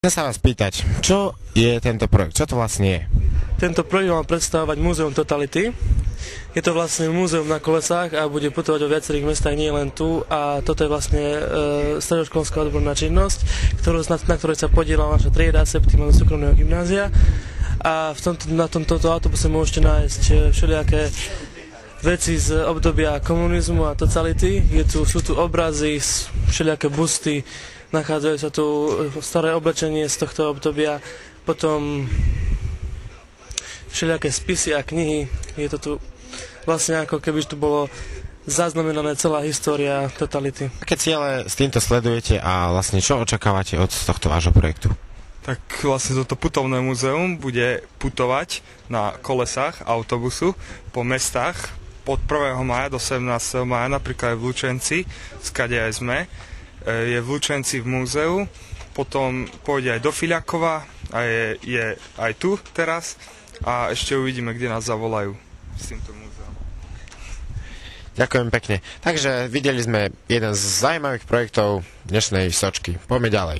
Chcem sa vás pýtať, čo je tento projekt? Čo to vlastne je? Tento projekt mal predstavovať Múzeum Totality. Je to vlastne múzeum na kolesách a bude putovať o viacerých mestách, nie len tu. A toto je vlastne stredoškolská odborná činnosť, na ktorej sa podielala naša trieda Septima zo súkromného gymnázia. A na tomto autobuse môžete nájsť všelijaké veci z obdobia komunizmu a totality. Sú tu obrazy, všelijaké busty, nachádzajú sa tu staré oblečenie z tohto obdobia, potom všelijaké spisy a knihy. Je to tu vlastne ako keby tu bolo zaznamenané celá história totality. Aké ciele s týmto sledujete a vlastne čo očakávate od tohto vášho projektu? Tak vlastne toto putovné múzeum bude putovať na kolesách autobusu po mestách od 1. mája do 17. mája, napríklad aj v Lučenci, skade aj sme. Je v Lučenci v múzeu, potom pôjde aj do Filiakova a je aj tu teraz a ešte uvidíme, kde nás zavolajú s týmto múzeom. Ďakujem pekne. Takže videli sme jeden z zaujímavých projektov dnešnej Sočky. Poďme ďalej.